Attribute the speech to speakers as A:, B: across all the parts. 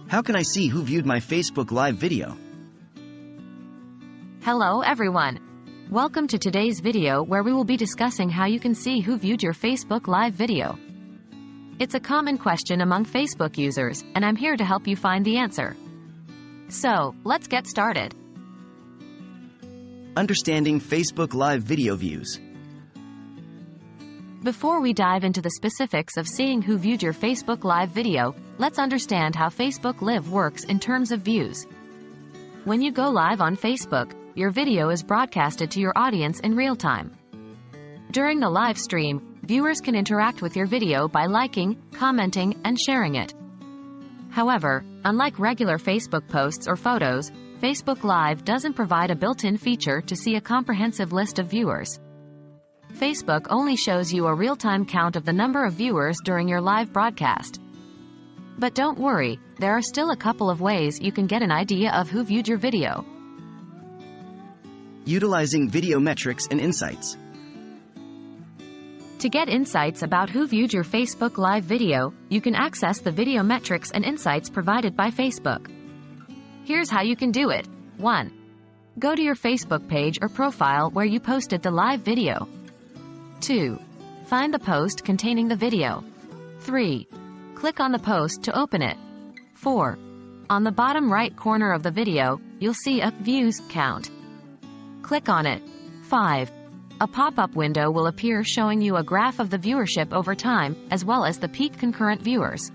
A: How can I see who viewed my Facebook Live video?
B: Hello everyone. Welcome to today's video where we will be discussing how you can see who viewed your Facebook Live video. It's a common question among Facebook users, and I'm here to help you find the answer. So, let's get started.
A: Understanding Facebook Live video views.
B: Before we dive into the specifics of seeing who viewed your Facebook Live video, let's understand how Facebook Live works in terms of views. When you go live on Facebook, your video is broadcasted to your audience in real time. During the live stream, viewers can interact with your video by liking, commenting, and sharing it. However, unlike regular Facebook posts or photos, Facebook Live doesn't provide a built-in feature to see a comprehensive list of viewers. Facebook only shows you a real-time count of the number of viewers during your live broadcast. But don't worry, there are still a couple of ways you can get an idea of who viewed your video.
A: Utilizing video metrics and insights.
B: To get insights about who viewed your Facebook Live video, you can access the video metrics and insights provided by Facebook. Here's how you can do it. 1. Go to your Facebook page or profile where you posted the live video. 2. Find the post containing the video. 3. Click on the post to open it. 4. On the bottom right corner of the video, you'll see a views count. Click on it. 5. A pop-up window will appear showing you a graph of the viewership over time, as well as the peak concurrent viewers.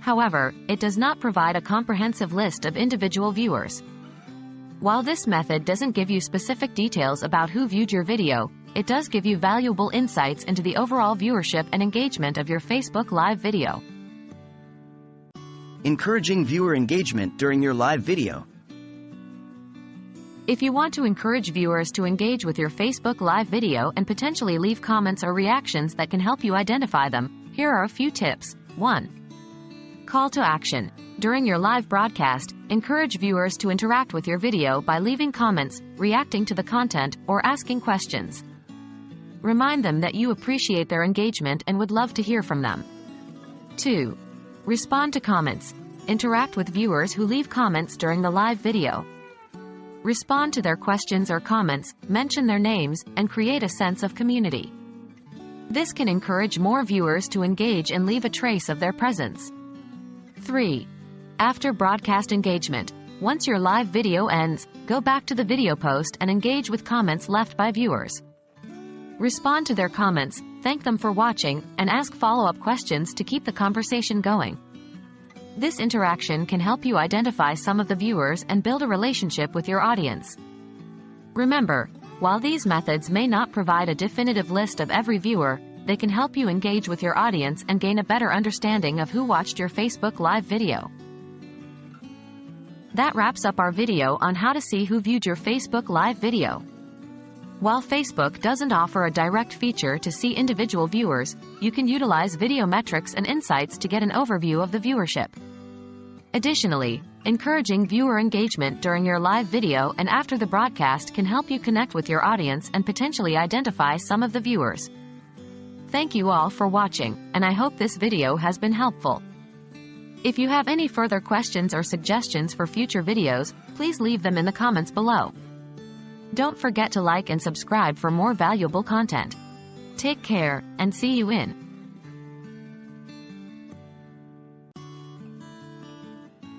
B: However, it does not provide a comprehensive list of individual viewers. While this method doesn't give you specific details about who viewed your video, it does give you valuable insights into the overall viewership and engagement of your Facebook Live video.
A: Encouraging viewer engagement during your live video.
B: If you want to encourage viewers to engage with your Facebook Live video and potentially leave comments or reactions that can help you identify them, here are a few tips. 1. Call to action. During your live broadcast, encourage viewers to interact with your video by leaving comments, reacting to the content, or asking questions. Remind them that you appreciate their engagement and would love to hear from them. 2. Respond to comments. Interact with viewers who leave comments during the live video. Respond to their questions or comments, mention their names, and create a sense of community. This can encourage more viewers to engage and leave a trace of their presence. 3. After broadcast engagement. Once your live video ends, go back to the video post and engage with comments left by viewers. Respond to their comments, thank them for watching, and ask follow-up questions to keep the conversation going. This interaction can help you identify some of the viewers and build a relationship with your audience. Remember, while these methods may not provide a definitive list of every viewer, they can help you engage with your audience and gain a better understanding of who watched your Facebook Live video. That wraps up our video on how to see who viewed your Facebook Live video. While Facebook doesn't offer a direct feature to see individual viewers, you can utilize video metrics and insights to get an overview of the viewership. Additionally, encouraging viewer engagement during your live video and after the broadcast can help you connect with your audience and potentially identify some of the viewers. Thank you all for watching, and I hope this video has been helpful. If you have any further questions or suggestions for future videos, please leave them in the comments below. Don't forget to like and subscribe for more valuable content. Take care, and see you in